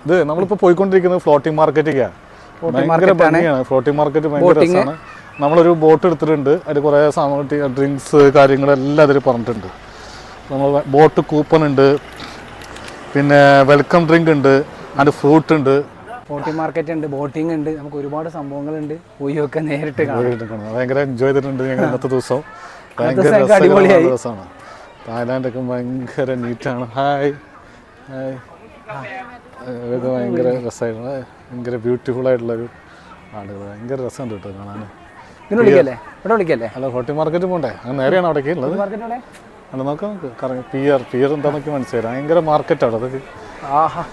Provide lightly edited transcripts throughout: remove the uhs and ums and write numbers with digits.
ഇത് നമ്മളിപ്പോൾ പോയിക്കൊണ്ടിരിക്കുന്നത് ഫ്ലോട്ടിംഗ് മാർക്കറ്റിലേക്കാണ്. ഭയങ്കര ഭംഗിയാണ് ഫ്ലോട്ടിംഗ് മാർക്കറ്റ്, ഭയങ്കര രസമാണ്. നമ്മളൊരു ബോട്ട് എടുത്തിട്ടുണ്ട്, അതിൽ കുറേ സാധനങ്ങൾ ഡ്രിങ്ക്സ് കാര്യങ്ങളെല്ലാം അതിൽ പറഞ്ഞിട്ടുണ്ട്. നമ്മൾ ബോട്ട് കൂപ്പൺ ഉണ്ട്, പിന്നെ വെൽക്കം ഡ്രിങ്ക് ഉണ്ട്, അതിൻ്റെ ഫ്രൂട്ട് ഉണ്ട്, ഫ്ലോട്ടിംഗ് മാർക്കറ്റ് ഉണ്ട്, ബോട്ടിംഗ് ഉണ്ട്, നമുക്ക് ഒരുപാട് സംഭവങ്ങളുണ്ട്. പോയൊക്കെ നേരിട്ട് കാണാം. ഭയങ്കര എൻജോയ് ചെയ്തിട്ടുണ്ട് ഞങ്ങൾ ഇന്നത്തെ ദിവസം. ഭയങ്കര രസമാണ്. തായ്ലാൻഡൊക്കെ ഭയങ്കര നീറ്റാണ്. ഹായ് ഹായ്, ഇതൊക്കെ ഭയങ്കര രസമായിരുന്നു. ഭയങ്കര ബ്യൂട്ടിഫുൾ ആയിട്ടുള്ളൊരു ആളുകൾ, ഭയങ്കര രസമുണ്ട് കേട്ടോ കാണാൻ. അല്ല ഫ്ലോട്ടിംഗ് മാർക്കറ്റ് പോകണ്ടേ? അങ്ങനെ നേരെയാണ് അവിടേക്ക് ഉള്ളത്. അല്ല നോക്കാം, നമുക്ക് കറങ്ങി പിയർ എന്താണെന്നൊക്കെ മനസ്സിലായി. ഭയങ്കര മാർക്കറ്റാണ് അതൊക്കെ.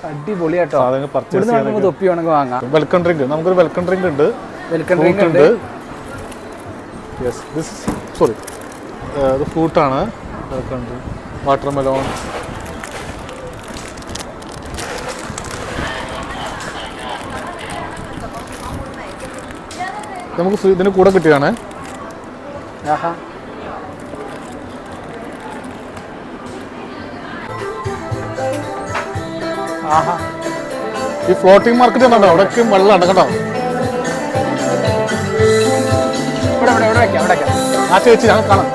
അടിപൊളിയാട്ടോ. സാധനങ്ങൾ പർച്ചേസ് ചെയ്യാൻ. വെൽക്കം ഡ്രിങ്ക്, നമുക്കൊരു വെൽക്കം ഡ്രിങ്ക് ഉണ്ട്, ഉണ്ട്. യെസ്, ദിസ് സോറി ഇത് ഫ്രൂട്ടാണ്. Welcome drink, watermelon. നമുക്ക് ഇതിന് കൂടെ കിട്ടിയാണ്. ഈ ഫ്ലോട്ടിംഗ് മാർക്കറ്റ് ഉണ്ടോ? അവിടേക്ക് വെള്ളമാണ് കേട്ടോ. ആ ചേച്ചി ഞങ്ങൾ കാണാം.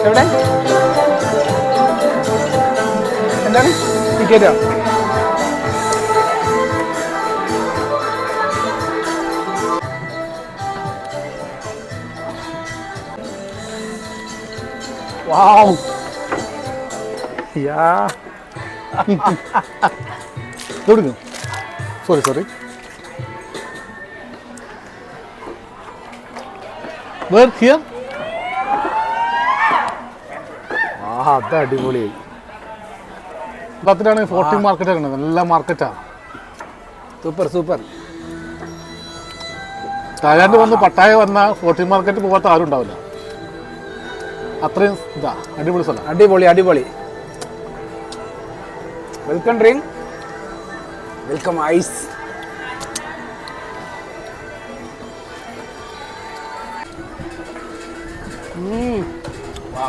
എവിടെ എന്താണ് ടിക്കറ്റോ? Wow, ya sorry where here. അത് അടിപൊളിയായി. പത്തിനാണ് ഫ്ലോട്ടിംഗ് മാർക്കറ്റ് ആണ്, നല്ല മാർക്കറ്റാണ്. Super super. തായ്ലാൻഡ് വന്ന് പട്ടായ വന്ന ഫ്ലോട്ടിംഗ് മാർക്കറ്റ് പോകാത്ത ആരും ഉണ്ടാവില്ല. അത്രയും ഇതാ അടിപൊളി സ്ഥലം. അടിപൊളി. Welcome drink, welcome ice.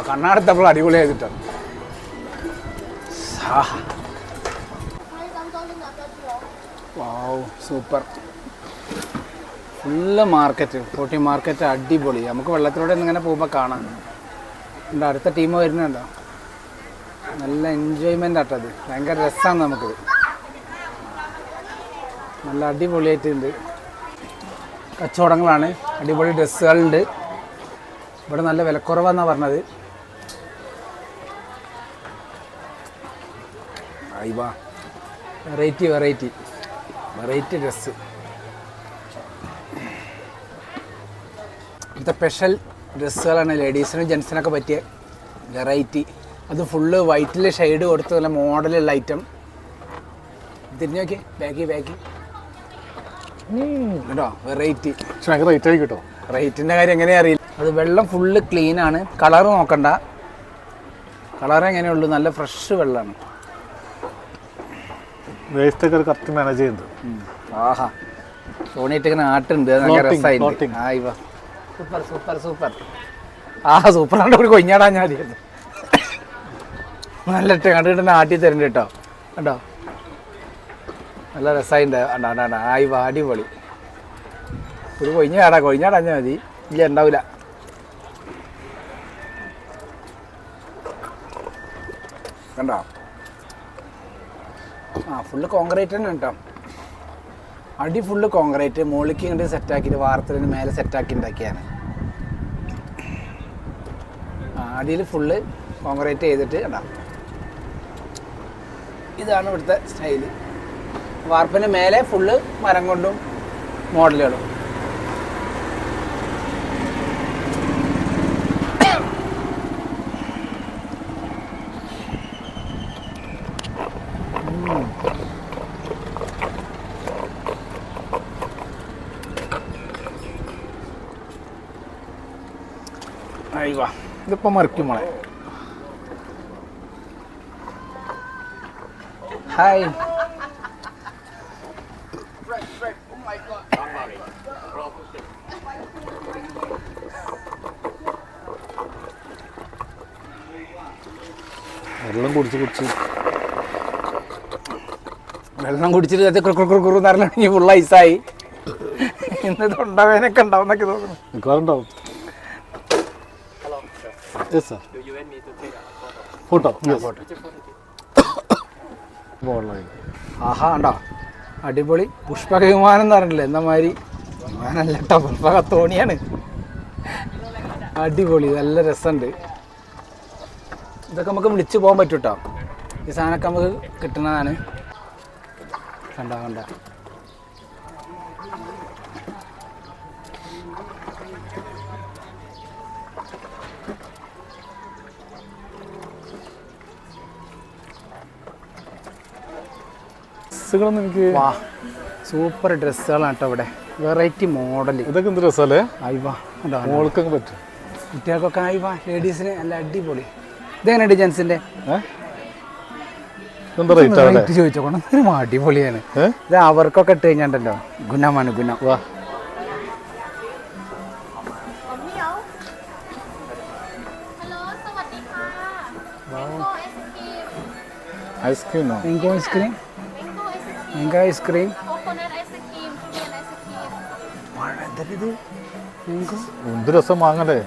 കണ്ണാടത്തപ്പോൾ അടിപൊളിയായിട്ടാണ്. Wow, super. Full market, floating market അടിപൊളി. നമുക്ക് വെള്ളത്തിലൂടെ ഇങ്ങനെ പോകുമ്പോൾ കാണാം. ഉണ്ട്, അടുത്ത ടീം വരുന്നുണ്ടോ? നല്ല എൻജോയ്മെൻ്റ് ആട്ടത്. ഭയങ്കര രസമാണ് നമുക്കിത്. നല്ല അടിപൊളിയായിട്ടുണ്ട്. കച്ചവടങ്ങളാണ്, അടിപൊളി ഡ്രസ്സുകളുണ്ട്. ഇവിടെ നല്ല വിലക്കുറവാന്നാണ് പറഞ്ഞത്. അയ്വാ, വെറൈറ്റി ഡ്രസ്സ്. ഇവിടുത്തെ സ്പെഷ്യൽ ഡ്രസ്സുകളാണ്, ലേഡീസിനും ജെൻസിനൊക്കെ പറ്റിയ വെറൈറ്റി. അത് ഫുള്ള് വൈറ്റിൽ ഷെയ്ഡ് കൊടുത്ത് നല്ല മോഡലുള്ള ഐറ്റം. തിരിഞ്ഞു നോക്കി, ബാക്കി കേട്ടോ. വെറൈറ്റി റേറ്റ് ആയി കിട്ടോ. റേറ്റിൻ്റെ കാര്യം എങ്ങനെയാ അറിയില്ല. അത് വെള്ളം ഫുള്ള് ക്ലീനാണ്. കളർ നോക്കണ്ട, കളർ എങ്ങനെയുള്ളൂ, നല്ല ഫ്രഷ് വെള്ളമാണ്. വേസ്റ്റൊക്കെ കറക്റ്റ് മാനേജ് ചെയ്യുന്നത്. ആഹാ, സോണിയിട്ട് ഇങ്ങനെ ആട്ടുണ്ട്. നല്ല രസമായിട്ട്. ആയിവാ, സൂപ്പർ. സൂപ്പറാണ്ട് ഒരു കൊഞ്ഞാടാൻ ഞാൻ നല്ല കണ്ടിട്ട് ആട്ടി തരുന്നുണ്ട് കേട്ടോ. കണ്ടോ, നല്ല രസമായിട്ടുണ്ട്. ആയിവാ, അടിപൊളി. ഒരു കൊഞ്ഞാടാഞ്ഞാൽ മതി, ഇല്ല ഉണ്ടാവില്ല. കണ്ടോ, ഫുള്ള് കോൺക്രീറ്റ് തന്നെ കേട്ടോ. അടി ഫുള്ള് കോൺക്രീറ്റ്. മുകളിലേക്ക് ഇങ്ങോട്ട് സെറ്റാക്കിയിട്ട് വാർത്തലിന് മേലെ സെറ്റാക്കി ഉണ്ടാക്കിയാണ്. അടിയിൽ ഫുള്ള് കോൺക്രീറ്റ് ചെയ്തിട്ട് കണ്ടോ. ഇതാണ് ഇവിടുത്തെ സ്റ്റൈല്. വാർപ്പിന് മേലെ ഫുള്ള് മരം കൊണ്ടും മോഡലുകളും. അയ്യോ, ഇതിപ്പോൾ മറിക്കും മോളെ. ഹായ്, വെള്ളം കുടിച്ച് വെള്ളം കുടിച്ചിട്ട് അത് കുറുന്നറിഞ്ഞ ഫുൾ ഐസായി. ഇന്ന് തൊണ്ടവേനൊക്കെ ഉണ്ടാവും എന്നൊക്കെ തോന്നുന്നു. മിക്കവാറുണ്ടാവും. ഫോട്ടോ ആഹാ ഉണ്ടോ അടിപൊളി. പുഷ്പക വിമാനം എന്ന് പറഞ്ഞില്ലേ എന്ന മാതിരി വിമാനല്ല കേട്ടോ, പുഷ്പക തോണിയാണ്. അടിപൊളി, നല്ല രസമുണ്ട്. ഇതൊക്കെ നമുക്ക് വിളിച്ചു പോകാൻ പറ്റും കേട്ടോ. ഈ സാധനമൊക്കെ നമുക്ക് കിട്ടുന്നതാണ്. കണ്ട എനിക്ക് വാ, സൂപ്പർ ഡ്രസ്സുകളാണ് കേട്ടോ ഇവിടെ. Variety model. ഇതൊക്കെ എന്ത് രസമല്ലേ. ആയിവാ മോൾക്കൊക്കെ പറ്റും, കുട്ടികൾക്കൊക്കെ ആയിവാ. ലേഡീസിന് നല്ല അടിപൊളി. ഇതെങ്ങനെയുണ്ട് ജെൻസിന്റെ റേറ്റ് ചോദിച്ചോക്കണം. അടിപൊളിയാണ് ഇത്. അവർക്കൊക്കെ ഇട്ട് കഴിഞ്ഞാണ്ടല്ലോ ഗുണമാണ് ഗുണം. വാ ice cream mango ice cream, mango ice cream, എന്ത് രസം വാങ്ങല്ലേ.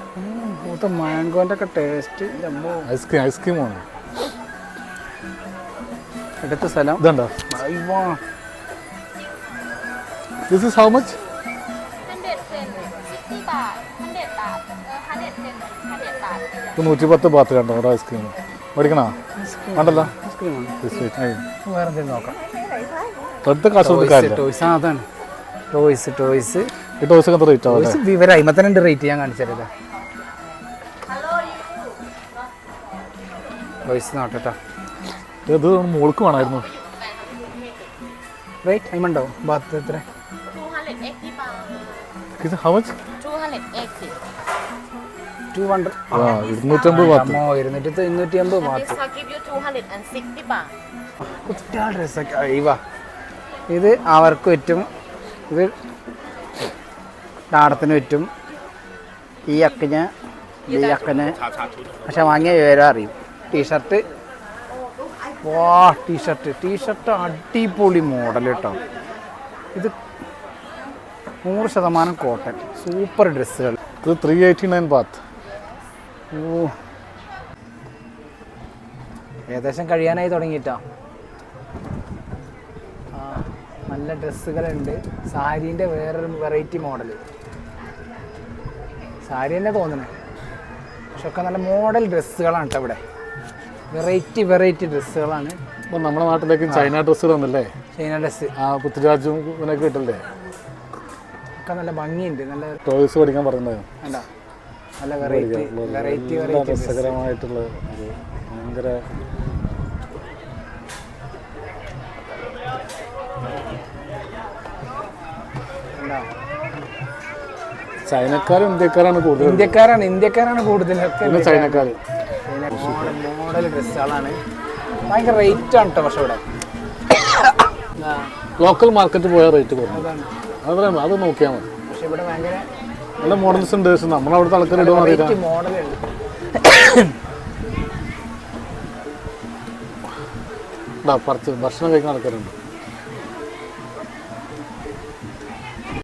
മാംഗോന്റെ ഒക്കെ ടേസ്റ്റ്. ഐസ്ക്രീമാണ് അടുത്ത സ്ഥലം. ഇതുണ്ടോ? This is how much? 110 Baat കണ്ടോ ഒരു ഐസ്ക്രീം മേടിക്കണോ? വേണ്ടല്ലോ. വേറെ എന്തെങ്കിലും നോക്കാം. അടുത്ത കാശ് കൊടുക്കാറില്ല. ടോയ്സ് അതാണ് ടോയ്സ്. ടോയ്സ് ഈ ടോയ്സ് ഒക്കെ റേറ്റ് ആവും. വിവരം അയിമത്തന്നെ റേറ്റ് ഞാൻ കാണിച്ചല്ലേ. ടോയ്സ് നോട്ടോ. ഇത് മോൾക്ക് വേണമായിരുന്നു. റേറ്റ് അയിമുണ്ടോ ബാത്ത് എത്ര? 200 250 ബാത്ത്. 250 ബാത്ത്. കുട്ടികളുടെ ഡ്രസ്സൊക്കെ അയവാ. ഇത് അവർക്ക് പറ്റും, ഇത് ഡാടത്തിന് പറ്റും, ഈ അക്കന് പക്ഷെ വാങ്ങിയ വിവരം അറിയും. ടീഷർട്ട്, വാ ടീഷർട്ട് അടിപൊളി മോഡൽ കേട്ടോ. ഇത് 100% കോട്ടൺ, സൂപ്പർ ഡ്രസ്സുകൾ. ഇത് 389 ബാത്ത്. ഓ ഏകദേശം കഴിയാനായി തുടങ്ങിയിട്ടാ. നല്ല ഡ്രസ്സുകളുണ്ട്. സാരീൻ്റെ വേറൊരു വെറൈറ്റി മോഡൽ. സാരി തന്നെ തോന്നണേ, പക്ഷെ ഒക്കെ നല്ല മോഡൽ ഡ്രസ്സുകളാണ് കേട്ടോ ഇവിടെ. വെറൈറ്റി ഡ്രസ്സുകളാണ്. ഇപ്പം നമ്മുടെ നാട്ടിലേക്ക് ചൈന ഡ്രസ്സുകൾ വന്നല്ലേ. ചൈന ഡ്രസ്സ് പൃഥ്വിരാജും ഇവനൊക്കെ കിട്ടല്ലേ. ഒക്കെ നല്ല ഭംഗിയുണ്ട്. നല്ല ടോയ്സ് പഠിക്കാൻ പറഞ്ഞത്. അല്ല നല്ല വെറൈറ്റി രസകരമായിട്ടുള്ള ഭയങ്കര ചൈനക്കാരും ഇന്ത്യക്കാരാണ് കൂടുതൽ. ഇന്ത്യക്കാരാണ് കൂടുതൽ. ചൈനക്കാർ മോഡൽ ഡ്രസ്സുകളാണ്. ഭയങ്കര റേറ്റ് ആണ് കേട്ടോ. പക്ഷെ ഇവിടെ ലോക്കൽ മാർക്കറ്റ് പോയാൽ റേറ്റ് കുറഞ്ഞു. അത് നോക്കിയാൽ മതി. പക്ഷെ ഇവിടെ ഭയങ്കര നല്ല മോഡൽസ് ഉണ്ട്. നമ്മളവിടുത്തെ ആൾക്കാർ ഇടുവാൻ മോഡലുണ്ട്. ഭക്ഷണം കഴിക്കുന്ന ആൾക്കാരുണ്ട്.